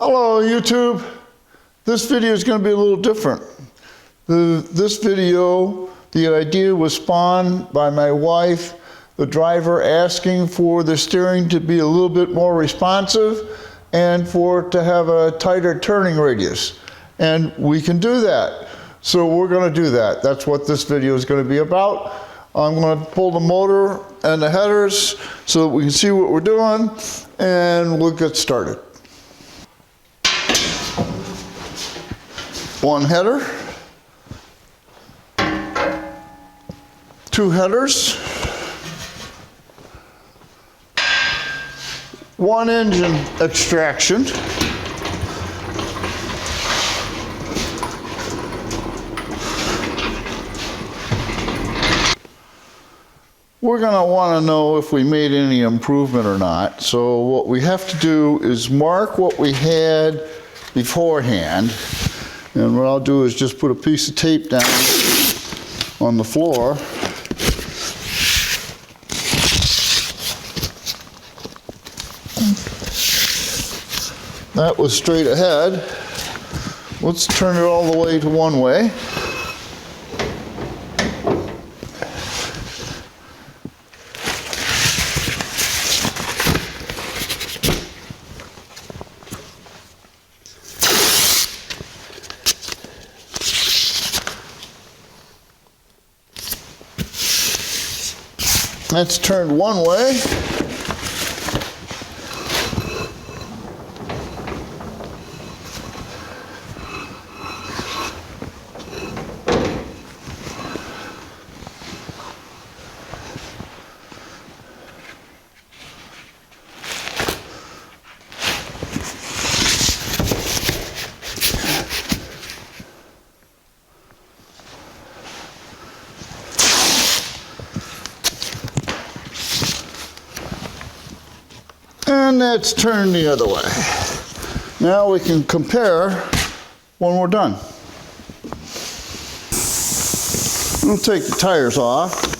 Hello YouTube. This video is going to be a little different. This video, the idea was spawned by my wife, the driver, asking for the steering to be a little bit more responsive and for it to have a tighter turning radius. And we can do that. So we're going to do that. That's what this video is going to be about. I'm going to pull the motor and the headers so that we can see what we're doing, and we'll get started. One header, two headers, one engine extraction, we're going to want to know if we made any improvement or not. So what we have to do is mark what we had beforehand. And what I'll do is just put a piece of tape down on the floor. That was straight ahead. Let's turn it all the way to one way. That's turned one way. And that's turned the other way. Now we can compare when we're done. We'll take the tires off.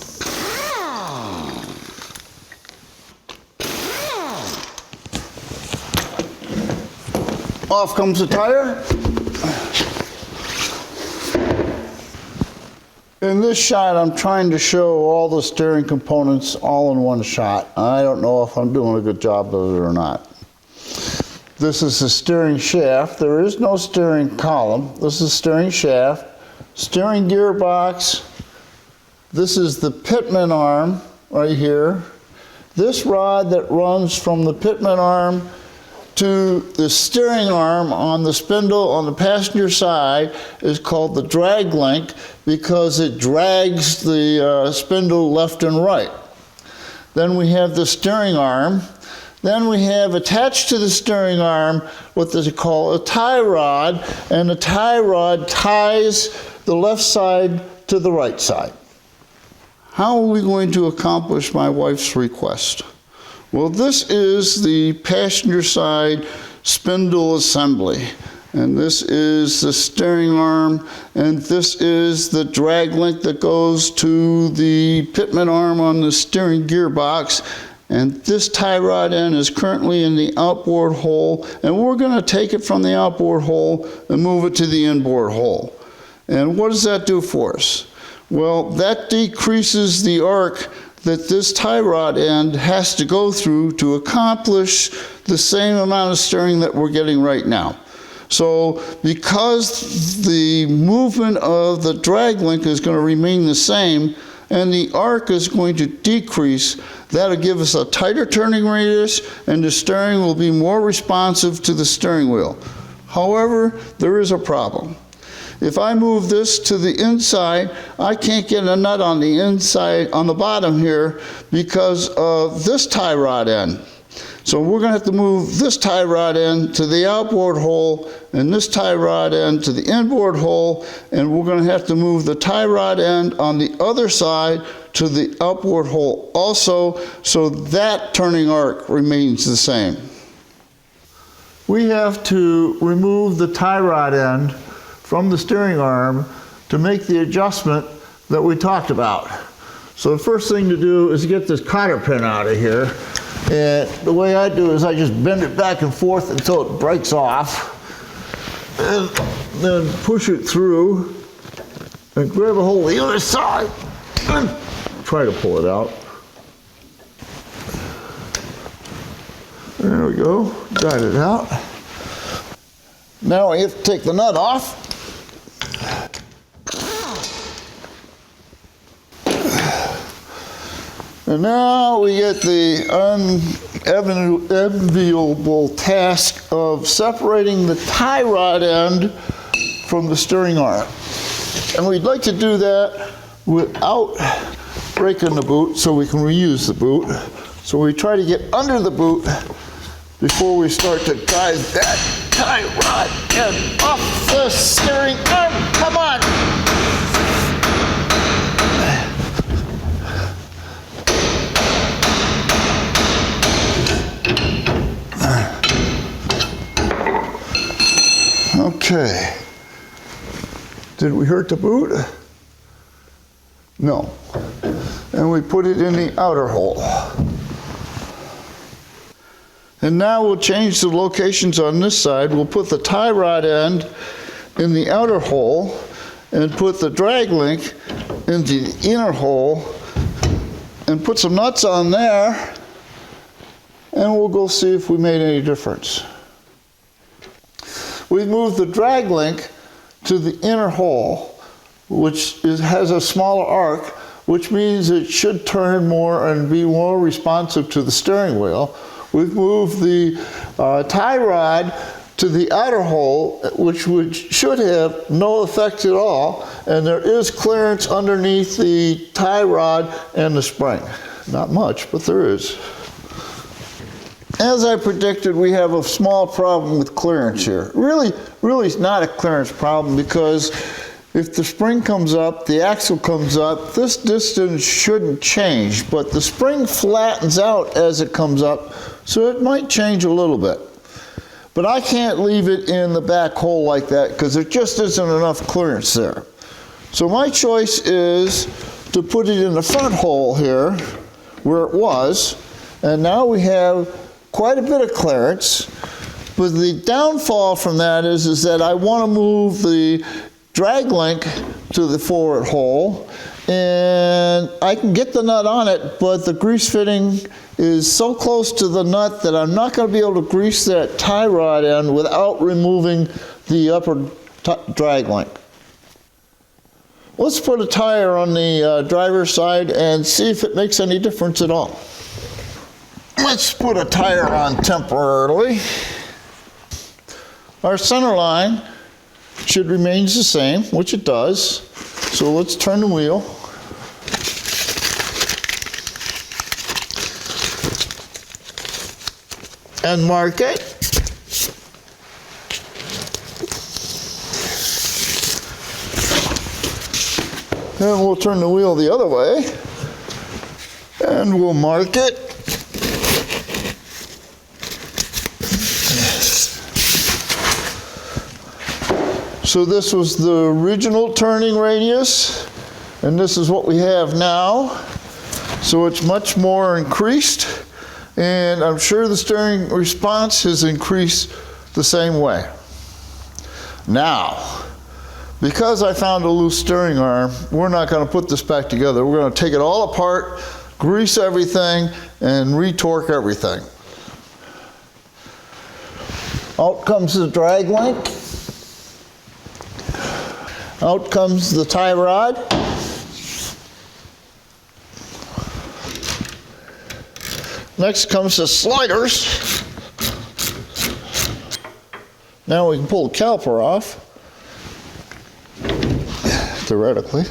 Off comes the tire. In this shot, I'm trying to show all the steering components all in one shot. I don't know if I'm doing a good job of it or not. This is the steering shaft. There is no steering column. This is steering shaft, steering gearbox. This is the pitman arm right here. This rod that runs from the pitman arm to the steering arm on the spindle on the passenger side is called the drag link because it drags the spindle left and right. Then we have the steering arm. Then we have attached to the steering arm what they call a tie rod, and the tie rod ties the left side to the right side. How are we going to accomplish my wife's request? Well, this is the passenger side spindle assembly, and this is the steering arm, and this is the drag link that goes to the pitman arm on the steering gearbox, and this tie rod end is currently in the outboard hole, and we're going to take it from the outboard hole and move it to the inboard hole. And what does that do for us? Well, that decreases the arc that this tie rod end has to go through to accomplish the same amount of steering that we're getting right now. So because the movement of the drag link is going to remain the same and the arc is going to decrease, that'll give us a tighter turning radius and the steering will be more responsive to the steering wheel. However, there is a problem. If I move this to the inside, I can't get a nut on the inside, on the bottom here, because of this tie rod end. So we're going to have to move this tie rod end to the outboard hole and this tie rod end to the inboard hole, and we're going to have to move the tie rod end on the other side to the outboard hole also, so that turning arc remains the same. We have to remove the tie rod end from the steering arm to make the adjustment that we talked about. So the first thing to do is get this cotter pin out of here. And the way I do is I just bend it back and forth until it breaks off. And then push it through and grab a hold of the other side and try to pull it out. There we go, got it out. Now I have to take the nut off. And now we get the unenviable task of separating the tie rod end from the steering arm. And we'd like to do that without breaking the boot so we can reuse the boot. So we try to get under the boot before we start to drive that tie rod end off the steering arm. Come on! Okay. Did we hurt the boot? No. And we put it in the outer hole. And now we'll change the locations on this side. We'll put the tie rod end in the outer hole and put the drag link in the inner hole and put some nuts on there, and we'll go see if we made any difference. We've moved the drag link to the inner hole, which has a smaller arc, which means it should turn more and be more responsive to the steering wheel. We've moved the tie rod to the outer hole, which should have no effect at all, and there is clearance underneath the tie rod and the spring. Not much, but there is. As I predicted, we have a small problem with clearance here. Really it's not a clearance problem, because if the spring comes up, the axle comes up, this distance shouldn't change, but the spring flattens out as it comes up, so it might change a little bit. But I can't leave it in the back hole like that because there just isn't enough clearance there. So my choice is to put it in the front hole here, where it was, and now we have quite a bit of clearance. But the downfall from that is that I want to move the drag link to the forward hole, and I can get the nut on it, but the grease fitting is so close to the nut that I'm not going to be able to grease that tie rod end without removing the upper drag link. Let's put a tire on the driver's side and see if it makes any difference at all. Let's put a tire on temporarily. Our center line should remain the same, which it does. So let's turn the wheel. And mark it. And we'll turn the wheel the other way. And we'll mark it. So this was the original turning radius, and this is what we have now. So it's much more increased, and I'm sure the steering response has increased the same way. Now, because I found a loose steering arm, we're not going to put this back together. We're going to take it all apart, grease everything, and re-torque everything. Out comes the drag link. Out comes the tie rod. Next comes the sliders. Now we can pull the caliper off, theoretically.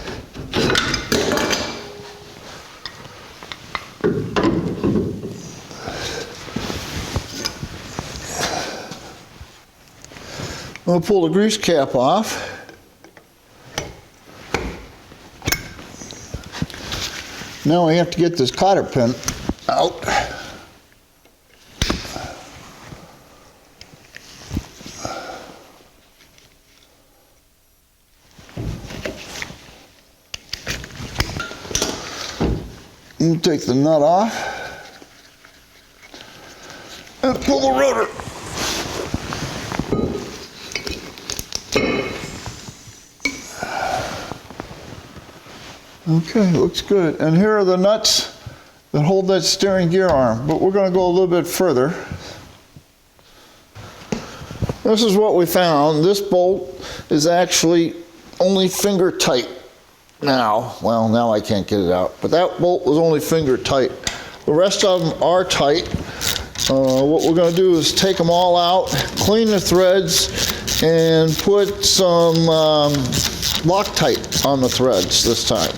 We'll pull the grease cap off. Now we have to get this cotter pin out. We'll take the nut off. and pull the rotor. Okay, looks good. And here are the nuts that hold that steering gear arm, but we're going to go a little bit further. This is what we found. This bolt is actually only finger tight now. Well, now I can't get it out, but that bolt was only finger tight. The rest of them are tight. What we're going to do is take them all out, clean the threads, and put some Loctite on the threads this time.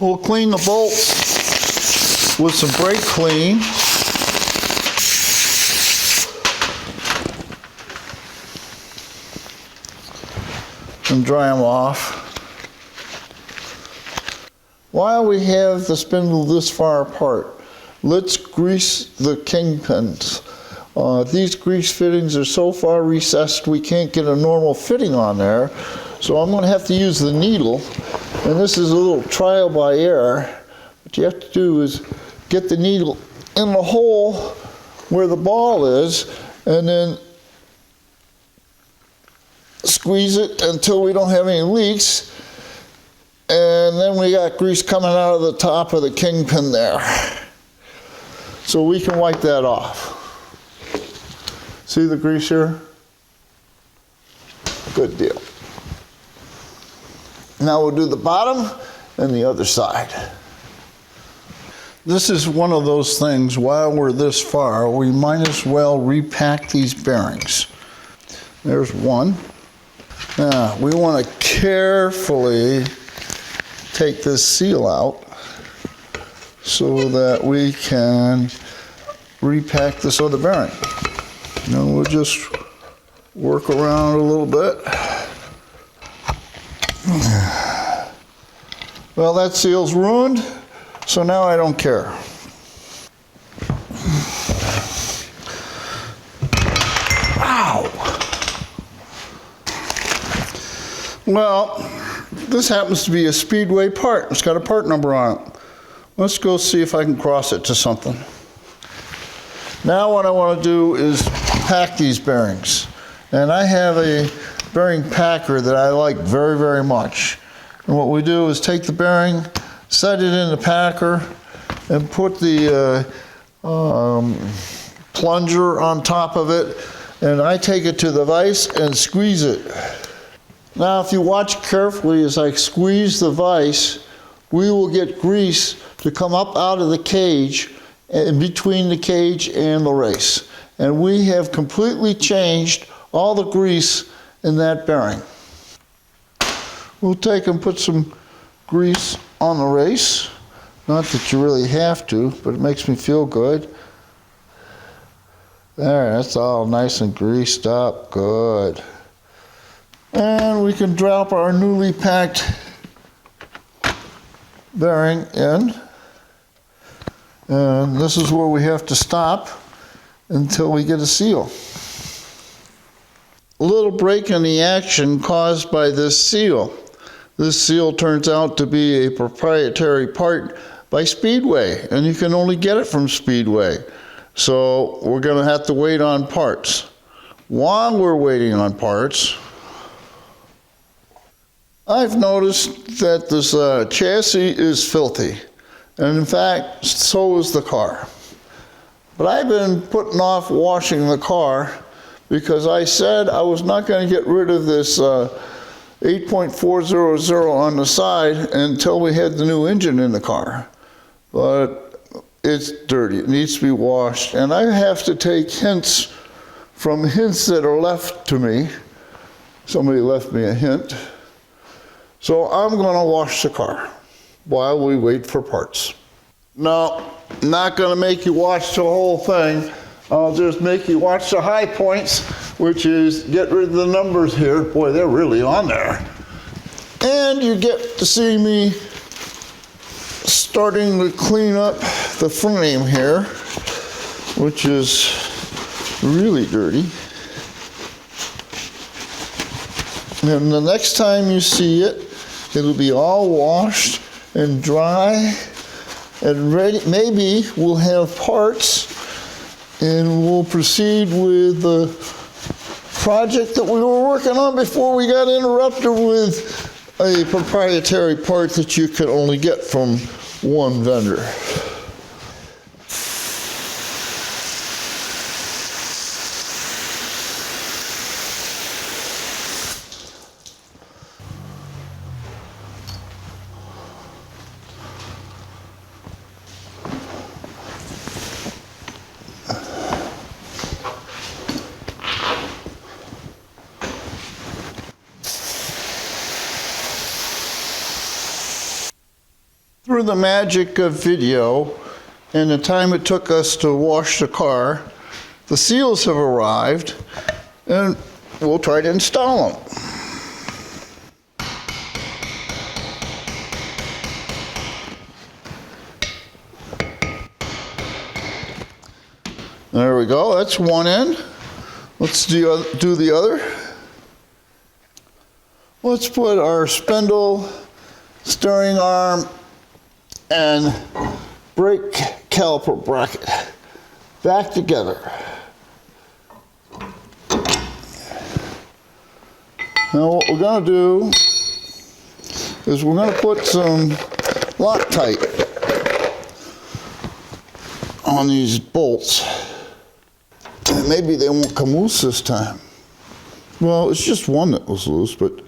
We'll clean the bolts with some brake clean. And dry them off. While we have the spindle this far apart, let's grease the kingpins. These grease fittings are so far recessed we can't get a normal fitting on there, so I'm going to have to use the needle. And this is a little trial by error. What you have to do is get the needle in the hole where the ball is, and then squeeze it until we don't have any leaks, and then we got grease coming out of the top of the kingpin there. So we can wipe that off. See the grease here? Good deal. Now we'll do the bottom and the other side. This is one of those things, while we're this far, we might as well repack these bearings. There's one. Now, we want to carefully take this seal out so that we can repack this other bearing. And we'll just work around a little bit. Well, that seal's ruined, so now I don't care. Well, this happens to be a Speedway part. It's got a part number on it. Let's go see if I can cross it to something. Now what I want to do is pack these bearings. And I have a bearing packer that I like very, very much. And what we do is take the bearing, set it in the packer, and put the plunger on top of it. And I take it to the vise and squeeze it. Now, if you watch carefully as I squeeze the vise, we will get grease to come up out of the cage, in between the cage and the race. And we have completely changed all the grease in that bearing. We'll take and put some grease on the race. Not that you really have to, but it makes me feel good. There, that's all nice and greased up, good. And we can drop our newly packed bearing in. And this is where we have to stop until we get a seal. A little break in the action caused by this seal. This seal turns out to be a proprietary part by Speedway, and you can only get it from Speedway. So we're going to have to wait on parts. While we're waiting on parts, I've noticed that this chassis is filthy, and in fact, so is the car. But I've been putting off washing the car because I said I was not going to get rid of this 8.400 on the side until we had the new engine in the car. But it's dirty, it needs to be washed, and I have to take hints from hints that are left to me. Somebody left me a hint. So I'm going to wash the car while we wait for parts. No, not going to make you watch the whole thing. I'll just make you watch the high points, which is get rid of the numbers here. Boy, they're really on there. And you get to see me starting to clean up the frame here, which is really dirty. And the next time you see it, it'll be all washed and dry and maybe we'll have parts and we'll proceed with the project that we were working on before we got interrupted with a proprietary part that you could only get from one vendor. Through the magic of video and the time it took us to wash the car, the seals have arrived and we'll try to install them. There we go, that's one end. Let's do the other. Let's put our spindle, steering arm, and brake caliper bracket back together. Now what we're going to do is we're going to put some Loctite on these bolts. And maybe they won't come loose this time. Well, it's just one that was loose, but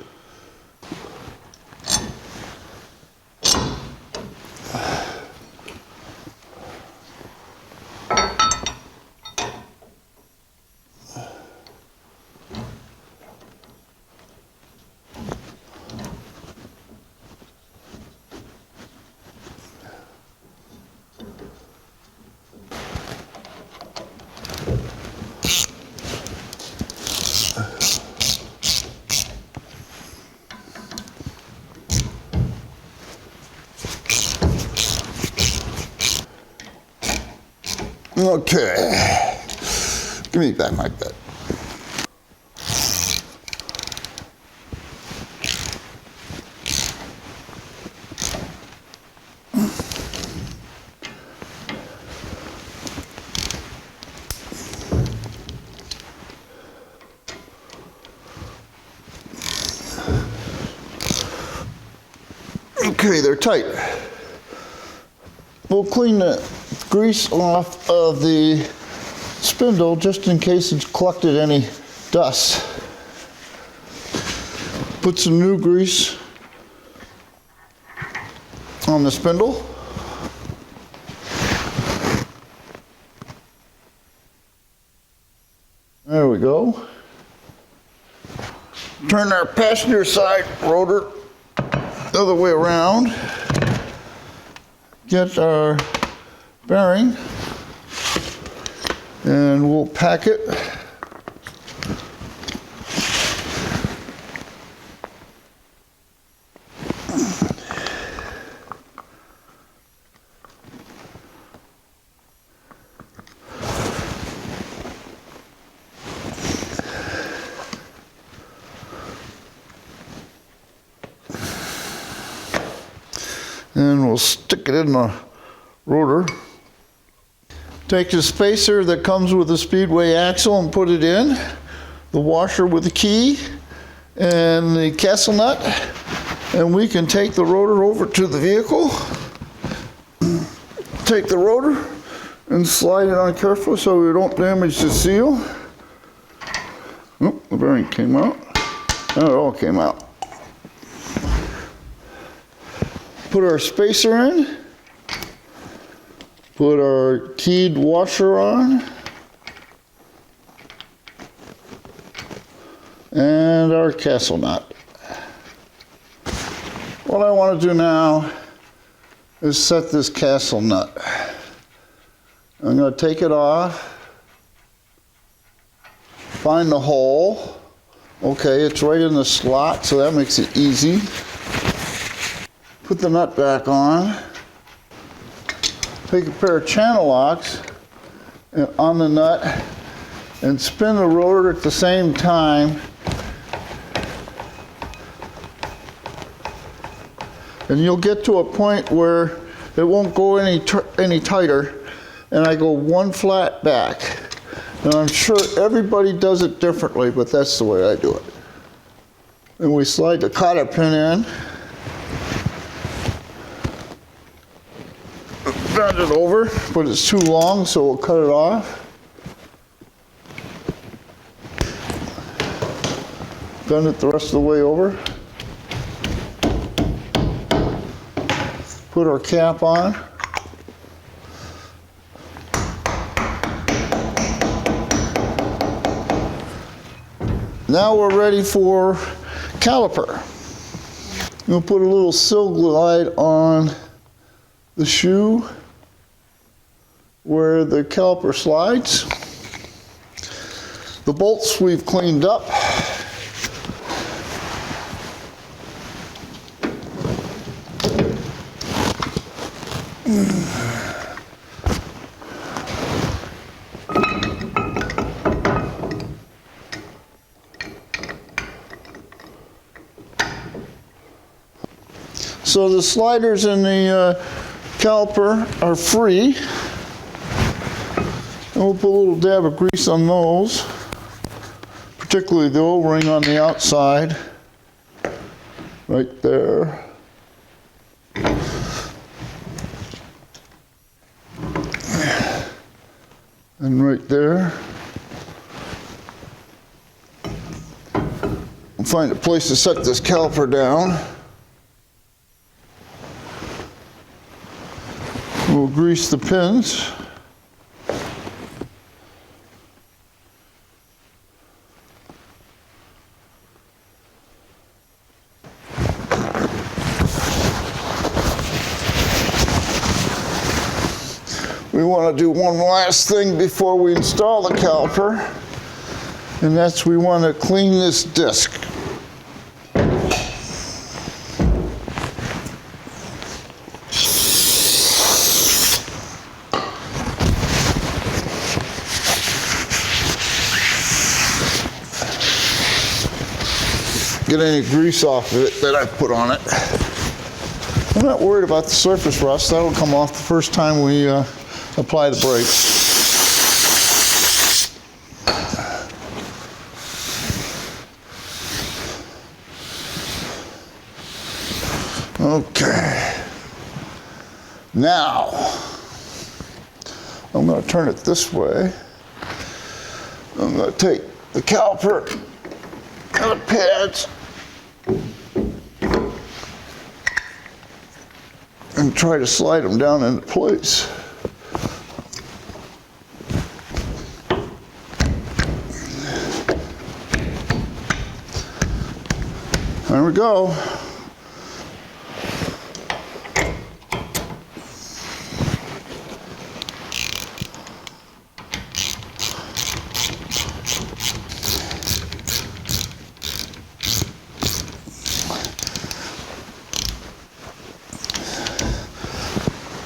okay, give me back my bed. Okay, they're tight. We'll clean the grease off of the spindle just in case it's collected any dust. Put some new grease on the spindle. There we go. Turn our passenger side rotor the other way around. Get our bearing and we'll pack it. And we'll stick it in the rotor. Take the spacer that comes with the Speedway axle and put it in, the washer with the key, and the castle nut, and we can take the rotor over to the vehicle. Take the rotor and slide it on carefully so we don't damage the seal. Oh, the bearing came out. Oh, it all came out. Put our spacer in. Put our keyed washer on. And our castle nut. What I want to do now is set this castle nut. I'm going to take it off. Find the hole. Okay, it's right in the slot, so that makes it easy. Put the nut back on. Take a pair of channel locks on the nut and spin the rotor at the same time. And you'll get to a point where it won't go any tighter, and I go one flat back. And I'm sure everybody does it differently, but that's the way I do it. And we slide the cotter pin in, bend it over, but it's too long, so we'll cut it off. Bend it the rest of the way over. Put our cap on. Now we're ready for caliper. We'll put a little sill glide on the shoe where the caliper slides. The bolts we've cleaned up. So the sliders in the caliper are free. And we'll put a little dab of grease on those, particularly the O-ring on the outside, right there. And right there. We'll find a place to set this caliper down. We'll grease the pins. We want to do one last thing before we install the caliper, and that's we want to clean this disc. Get any grease off of it that I put on it. I'm not worried about the surface rust. That'll come off the first time we apply the brakes. Okay. Now, I'm going to turn it this way. I'm going to take the caliper and the pads and try to slide them down into place. There we go.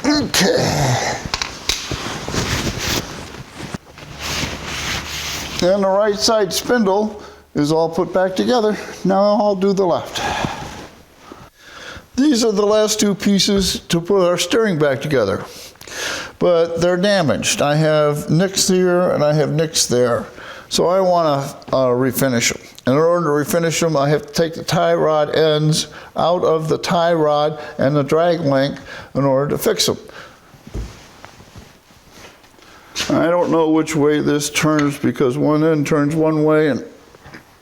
Okay. And the right side spindle is all put back together. Now I'll do the left. These are the last two pieces to put our steering back together, but they're damaged. I have nicks here and I have nicks there. So I want to refinish them. And in order to refinish them, I have to take the tie rod ends out of the tie rod and the drag link in order to fix them. I don't know which way this turns because one end turns one way and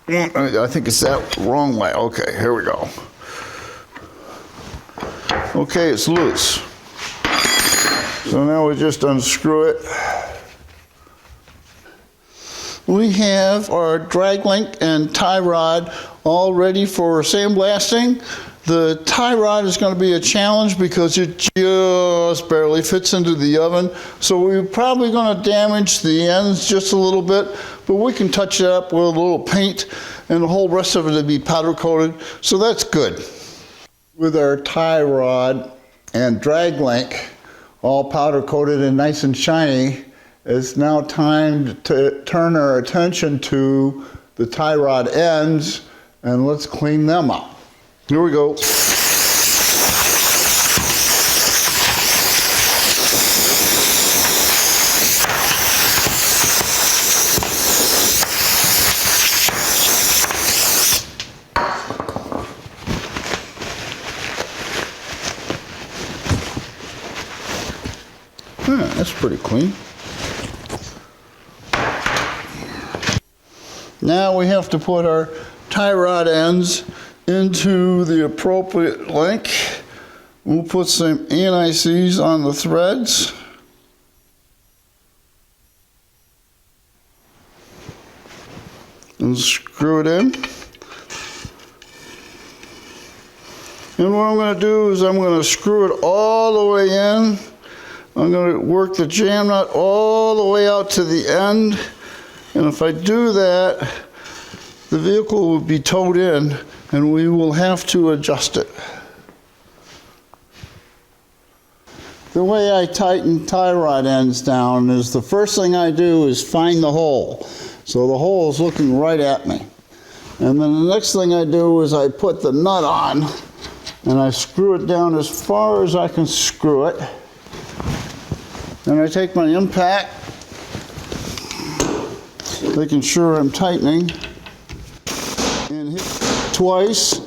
I think it's that wrong way. Okay, here we go. Okay, it's loose. So now we just unscrew it. We have our drag link and tie rod all ready for sandblasting. The tie rod is going to be a challenge because it just barely fits into the oven. So we're probably going to damage the ends just a little bit, but we can touch it up with a little paint and the whole rest of it will be powder coated. So that's good. With our tie rod and drag link all powder coated and nice and shiny, it's now time to turn our attention to the tie rod ends and let's clean them up. Here we go. That's pretty clean. Now we have to put our tie rod ends into the appropriate link. We'll put some anti-seize on the threads. And screw it in. And what I'm going to do is I'm going to screw it all the way in. I'm going to work the jam nut all the way out to the end. And if I do that, the vehicle will be towed in and we will have to adjust it. The way I tighten tie rod ends down is the first thing I do is find the hole. So the hole is looking right at me. And then the next thing I do is I put the nut on and I screw it down as far as I can screw it. Then I take my impact, making sure I'm tightening, and hit twice.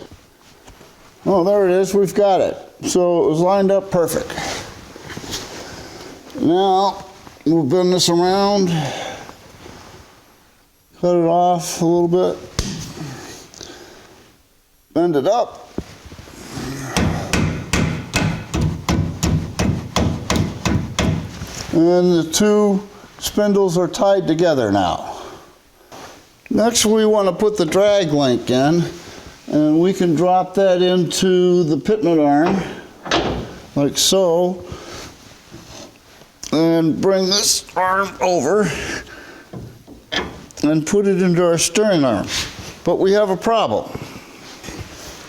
Oh, there it is, we've got it. So it was lined up perfect. Now, we'll bend this around, cut it off a little bit, bend it up, and the two spindles are tied together now. Next we want to put the drag link in, and we can drop that into the pitment arm, like so, and bring this arm over and put it into our steering arm. But we have a problem.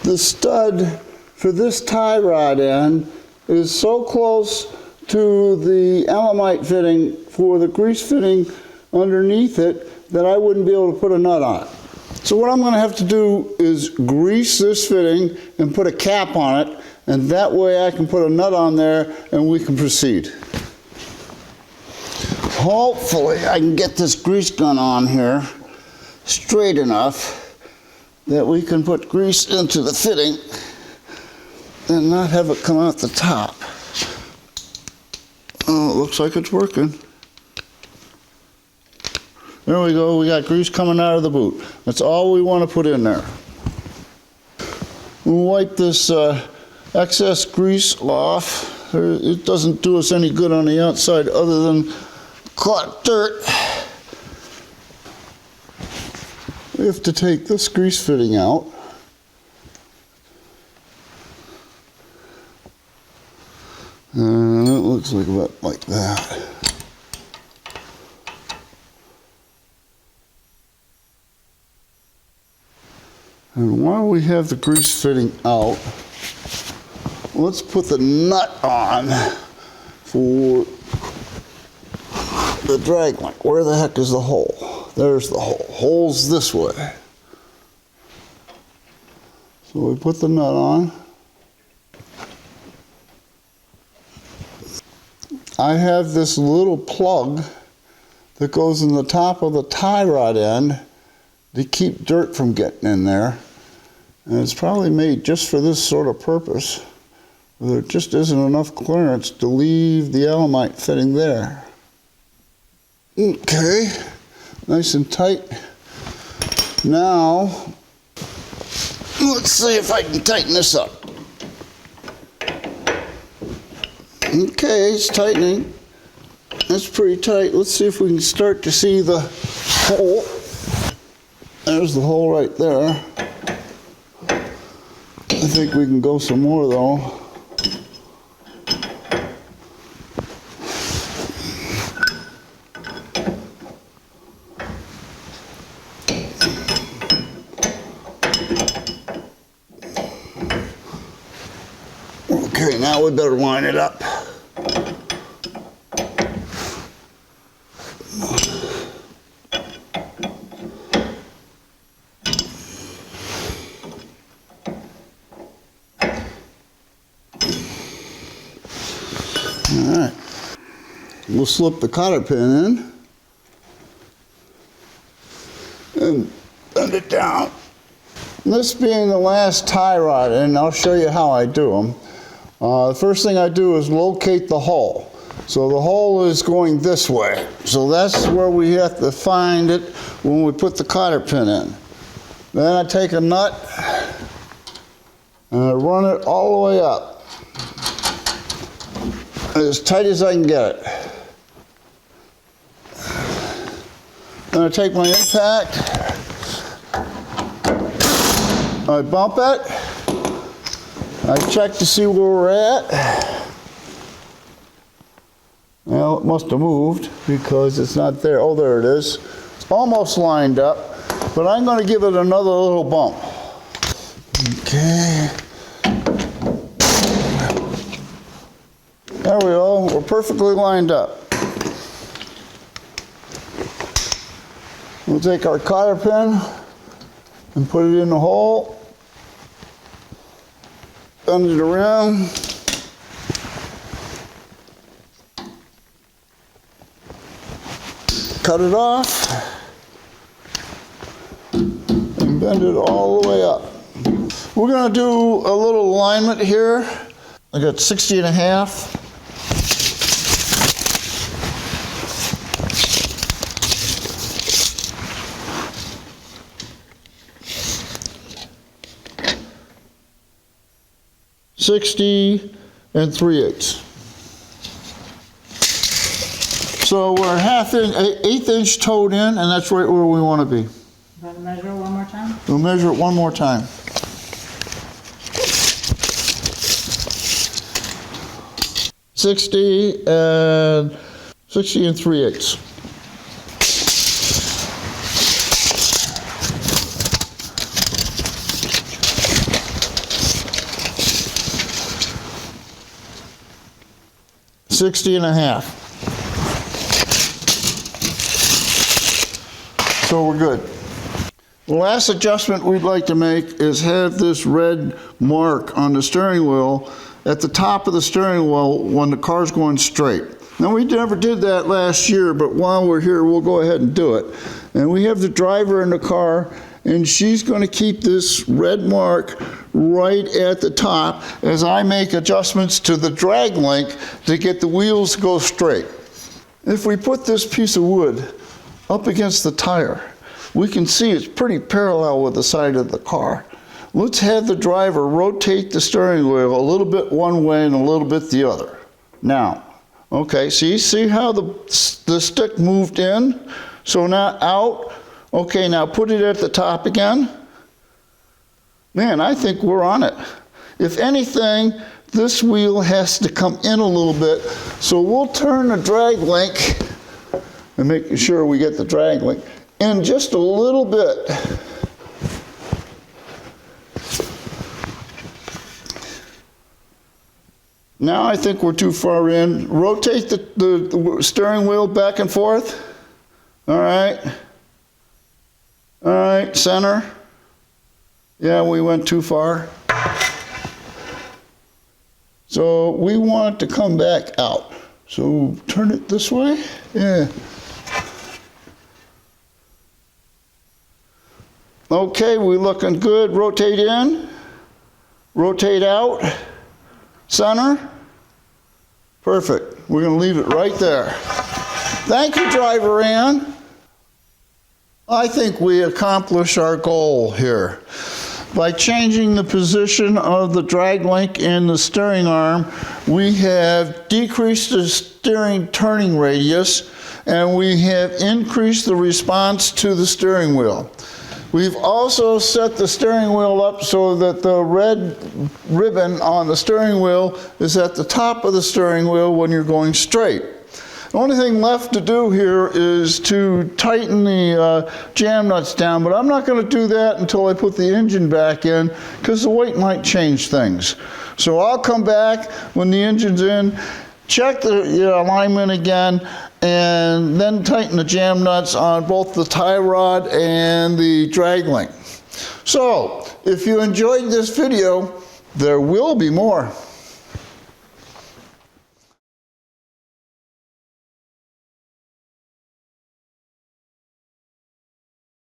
The stud for this tie rod end is so close to the Elamite fitting for the grease fitting underneath it that I wouldn't be able to put a nut on it. So what I'm going to have to do is grease this fitting and put a cap on it, and that way I can put a nut on there and we can proceed. Hopefully I can get this grease gun on here straight enough that we can put grease into the fitting and not have it come out the top. Oh, it looks like it's working. There we go, we got grease coming out of the boot. That's all we want to put in there. We'll wipe this excess grease off. It doesn't do us any good on the outside other than caught dirt. We have to take this grease fitting out. And it looks like about like that. And while we have the grease fitting out, let's put the nut on for the drag link. Where the heck is the hole? There's the hole. Hole's this way. So we put the nut on. I have this little plug that goes in the top of the tie rod end to keep dirt from getting in there. And it's probably made just for this sort of purpose. There just isn't enough clearance to leave the Elamite fitting there. Okay, nice and tight. Now, let's see if I can tighten this up. Okay, it's tightening. That's pretty tight. Let's see if we can start to see the hole. There's the hole right there. I think we can go some more though. Okay, now we better line it up. All right, we'll slip the cotter pin in and bend it down. This being the last tie rod, and I'll show you how I do them. The first thing I do is locate the hole. So the hole is going this way. So that's where we have to find it when we put the cotter pin in. Then I take a nut and I run it all the way up, as tight as I can get it. Then I take my impact, I bump it, I check to see where we're at. Well, it must have moved because it's not there. Oh, there it is. It's almost lined up, but I'm going to give it another little bump. Okay. There we go. We're perfectly lined up. We'll take our cotter pin and put it in the hole. Bend it around. Cut it off and bend it all the way up. We're going to do a little alignment here. I got 60.5. $60 3/8. So we're eighth inch toed in, and that's right where we want to be. You want to measure it one more time? We'll measure it one more time. 60 3/8. $60.5. So we're good. The last adjustment we'd like to make is have this red mark on the steering wheel at the top of the steering wheel when the car's going straight. Now, we never did that last year, but while we're here, we'll go ahead and do it. And we have the driver in the car, and she's going to keep this red mark right at the top as I make adjustments to the drag link to get the wheels to go straight. If we put this piece of wood up against the tire, we can see it's pretty parallel with the side of the car. Let's have the driver rotate the steering wheel a little bit one way and a little bit the other. Now, okay, see how the stick moved in? So now out. Okay, now put it at the top again. Man, I think we're on it. If anything, this wheel has to come in a little bit. So we'll turn the drag link and make sure we get the drag link in just a little bit. Now I think we're too far in. Rotate the steering wheel back and forth. All right. All right, center. Yeah, we went too far. So we want it to come back out. So turn it this way. Yeah. Okay, we're looking good. Rotate in. Rotate out. Center. Perfect. We're going to leave it right there. Thank you, Driver Ann. I think we accomplished our goal here. By changing the position of the drag link in the steering arm, we have decreased the steering turning radius, and we have increased the response to the steering wheel. We've also set the steering wheel up so that the red ribbon on the steering wheel is at the top of the steering wheel when you're going straight. The only thing left to do here is to tighten the jam nuts down, but I'm not going to do that until I put the engine back in because the weight might change things. So I'll come back when the engine's in, check the alignment again, and then tighten the jam nuts on both the tie rod and the drag link. So if you enjoyed this video, there will be more.